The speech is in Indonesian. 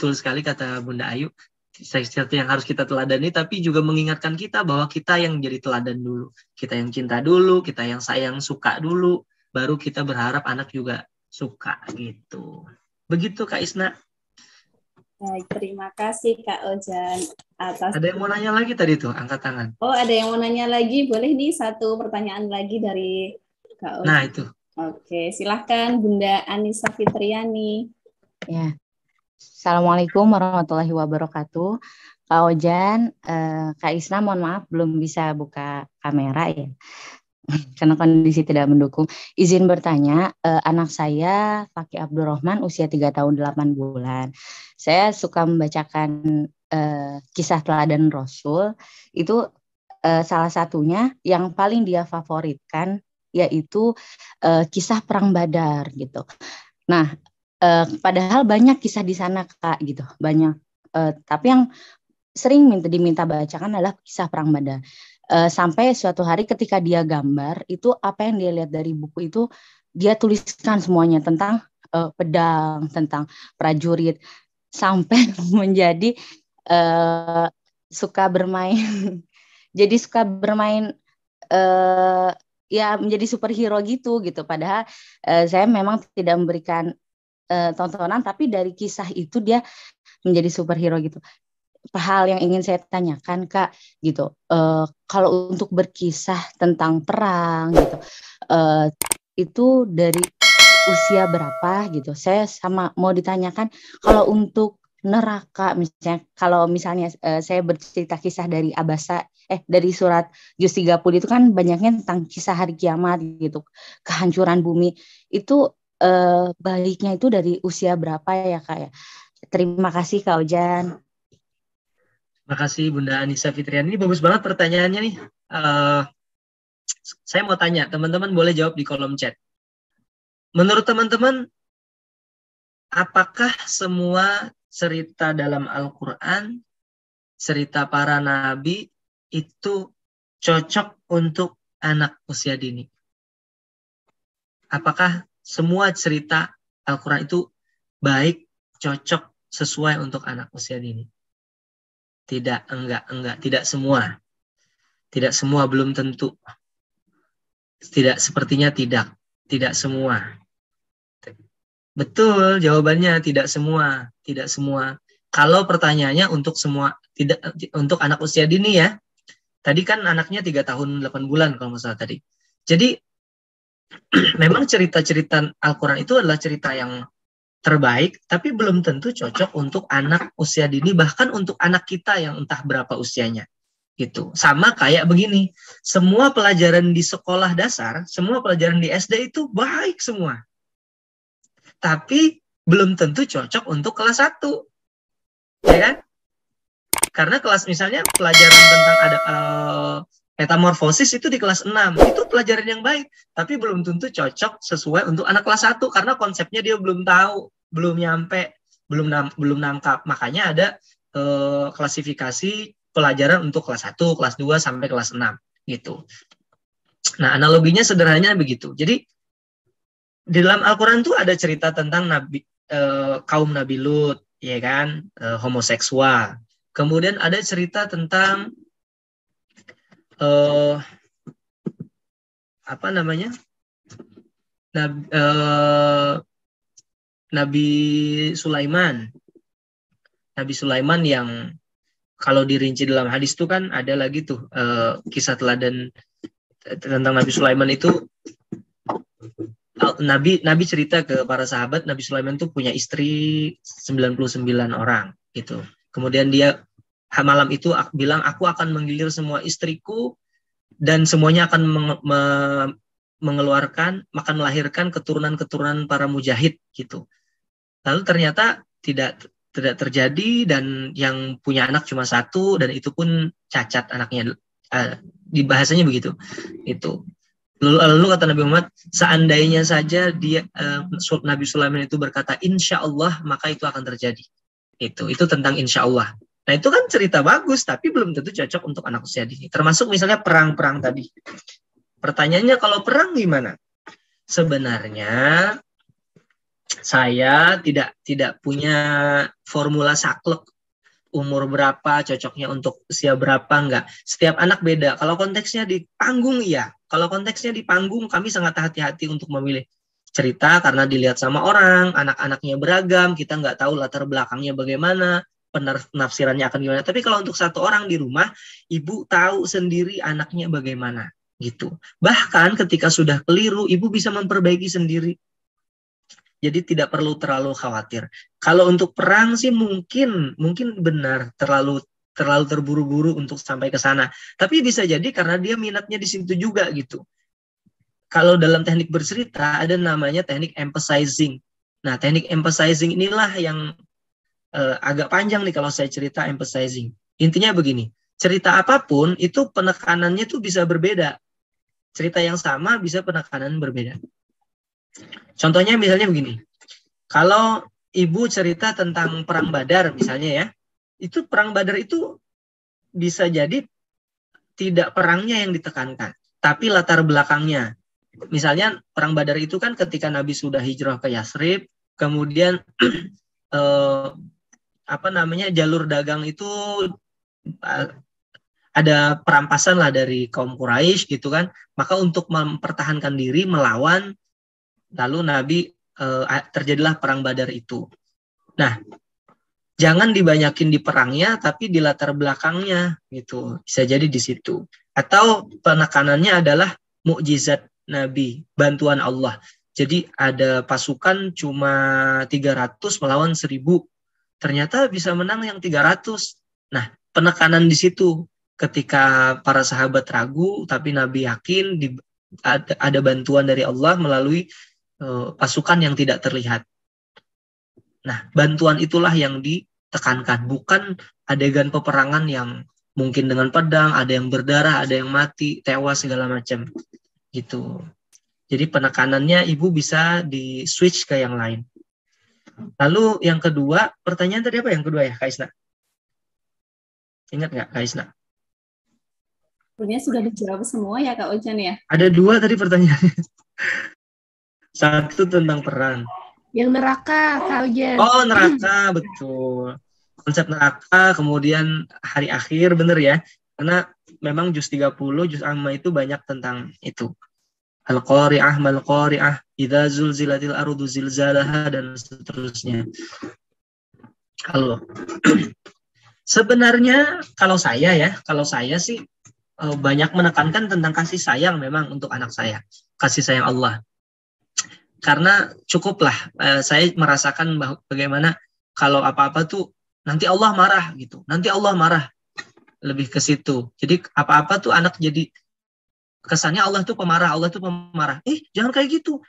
betul sekali kata Bunda Ayu. Sesuatu yang harus kita teladani, tapi juga mengingatkan kita bahwa kita yang jadi teladan dulu. Kita yang cinta dulu, kita yang sayang, suka dulu, baru kita berharap anak juga suka gitu. Begitu Kak Isna. Baik, terima kasih Kak Ojan atas. Ada yang mau nanya lagi tadi tuh, angkat tangan. Oh, ada yang mau nanya lagi? Boleh nih satu pertanyaan lagi dari Kak Ojan. Nah, itu. Oke, silahkan Bunda Anissa Fitriani. Ya. Assalamualaikum warahmatullahi wabarakatuh. Kak Ojan, Kak Isna mohon maaf belum bisa buka kamera ya. Karena kondisi tidak mendukung. Izin bertanya, anak saya Fakih Abdurrahman usia 3 tahun 8 bulan. Saya suka membacakan kisah teladan Rasul. Itu salah satunya yang paling dia favoritkan yaitu kisah Perang Badar gitu. Nah, padahal banyak kisah di sana Kak gitu, banyak. Tapi yang sering diminta bacakan adalah kisah Perang Badar. Sampai suatu hari ketika dia gambar, itu apa yang dia lihat dari buku itu, dia tuliskan semuanya tentang pedang, tentang prajurit, sampai menjadi suka bermain. Jadi suka bermain, ya menjadi superhero gitu. Padahal saya memang tidak memberikan tontonan, tapi dari kisah itu dia menjadi superhero gitu. Hal yang ingin saya tanyakan Kak gitu, kalau untuk berkisah tentang perang gitu, itu dari usia berapa gitu? Saya sama mau ditanyakan kalau untuk neraka misalnya, kalau misalnya saya bercerita kisah dari Abasa, dari surat Juz 30 itu kan banyaknya tentang kisah hari kiamat gitu, kehancuran bumi itu, baiknya itu dari usia berapa ya Kak ya? Terima kasih Kak Ojan. Makasih Bunda Anissa Fitriani. Ini bagus banget pertanyaannya nih. Saya mau tanya, teman-teman boleh jawab di kolom chat. Menurut teman-teman, apakah semua cerita dalam Al-Quran, cerita para nabi, itu cocok untuk anak usia dini? Apakah semua cerita Al-Quran itu baik, cocok, sesuai untuk anak usia dini? Tidak, enggak, tidak semua. Tidak semua, belum tentu. Tidak, sepertinya tidak semua. Betul, jawabannya tidak semua. Kalau pertanyaannya untuk semua, tidak untuk anak usia dini ya. Tadi kan anaknya 3 tahun 8 bulan kalau nggak salah tadi. Jadi memang cerita-cerita Al-Quran itu adalah cerita yang terbaik, tapi belum tentu cocok untuk anak usia dini, bahkan untuk anak kita yang entah berapa usianya. Gitu. Sama kayak begini, semua pelajaran di sekolah dasar, semua pelajaran di SD itu baik semua. Tapi belum tentu cocok untuk kelas 1. Ya kan? Karena kelas misalnya pelajaran tentang ada metamorfosis itu di kelas 6, itu pelajaran yang baik, tapi belum tentu cocok sesuai untuk anak kelas 1 karena konsepnya dia belum tahu, belum nyampe, belum nangkap. Makanya ada klasifikasi pelajaran untuk kelas 1, kelas 2 sampai kelas 6 gitu. Nah, analoginya sederhananya begitu. Jadi di dalam Al-Quran tuh ada cerita tentang kaum Nabi Lut, ya kan, homoseksual. Kemudian ada cerita tentang apa namanya, Nabi Sulaiman. Nabi Sulaiman yang kalau dirinci dalam hadis itu kan ada lagi tuh kisah teladan tentang Nabi Sulaiman itu. Nabi cerita ke para sahabat, Nabi Sulaiman itu punya istri 99 orang gitu. Kemudian dia malam itu bilang, aku akan menggilir semua istriku dan semuanya akan melahirkan keturunan-keturunan para mujahid gitu. Lalu ternyata tidak terjadi, dan yang punya anak cuma 1, dan itu pun cacat anaknya. Di bahasanya begitu. Itu. Lalu kata Nabi Muhammad, seandainya saja Nabi Sulaiman itu berkata insya Allah, maka itu akan terjadi. Itu tentang insya Allah. Nah itu kan cerita bagus, tapi belum tentu cocok untuk anak usia dini. Termasuk misalnya perang-perang tadi. Pertanyaannya kalau perang gimana? Sebenarnya Saya tidak punya formula saklek umur berapa cocoknya untuk usia berapa, enggak. Setiap anak beda. Kalau konteksnya di panggung, iya. Kalau konteksnya di panggung, kami sangat hati-hati untuk memilih cerita karena dilihat sama orang, anak-anaknya beragam, kita nggak tahu latar belakangnya bagaimana, penafsirannya akan gimana. Tapi kalau untuk satu orang di rumah, ibu tahu sendiri anaknya bagaimana, gitu. Bahkan ketika sudah keliru, ibu bisa memperbaiki sendiri. Jadi tidak perlu terlalu khawatir. Kalau untuk perang sih mungkin benar terlalu terburu-buru untuk sampai ke sana. Tapi bisa jadi karena dia minatnya di situ juga gitu. Kalau dalam teknik bercerita ada namanya teknik emphasizing. Nah, teknik emphasizing inilah yang agak panjang nih kalau saya cerita emphasizing. Intinya begini, cerita apapun itu penekanannya tuh bisa berbeda. Cerita yang sama bisa penekanan berbeda. Contohnya misalnya begini, kalau ibu cerita tentang perang Badar misalnya ya, itu perang Badar itu bisa jadi tidak perangnya yang ditekankan, tapi latar belakangnya. Misalnya perang Badar itu kan ketika Nabi sudah hijrah ke Yasrib, kemudian jalur dagang itu ada perampasan lah dari kaum Quraisy gitu kan, maka untuk mempertahankan diri melawan, lalu Nabi terjadilah perang Badar itu. Nah, jangan dibanyakin di perangnya, tapi di latar belakangnya gitu. Bisa jadi di situ. Atau penekanannya adalah mukjizat Nabi, bantuan Allah. Jadi ada pasukan cuma 300 melawan 1000. Ternyata bisa menang yang 300. Nah, penekanan di situ. Ketika para sahabat ragu, tapi Nabi yakin ada bantuan dari Allah melalui pasukan yang tidak terlihat. Nah, bantuan itulah yang ditekankan, bukan adegan peperangan yang mungkin dengan pedang, ada yang berdarah, ada yang mati, tewas segala macam. Gitu. Jadi penekanannya ibu bisa di switch ke yang lain. Lalu yang kedua, pertanyaan tadi apa yang kedua ya, Kak Isna? Ingat nggak, Kak Isna? Sebenarnya sudah dijawab semua ya Kak Ojan ya? Ada 2 tadi pertanyaannya. Satu tentang perang. Yang neraka, Kak Ojan. Oh, neraka, betul. Konsep neraka, kemudian hari akhir, bener ya. Karena memang juz 30, juz amma itu banyak tentang itu. Al-Qari'ah, Mal-Qari'ah, Idza zulzilatil ardu zilzalaha, dan seterusnya. Kalau sebenarnya kalau saya sih banyak menekankan tentang kasih sayang memang untuk anak saya. Kasih sayang Allah. Karena cukuplah saya merasakan bagaimana kalau apa-apa tuh nanti Allah marah gitu. Nanti Allah marah. Lebih ke situ. Jadi apa-apa tuh anak jadi kesannya Allah tuh pemarah, Allah tuh pemarah. Jangan kayak gitu.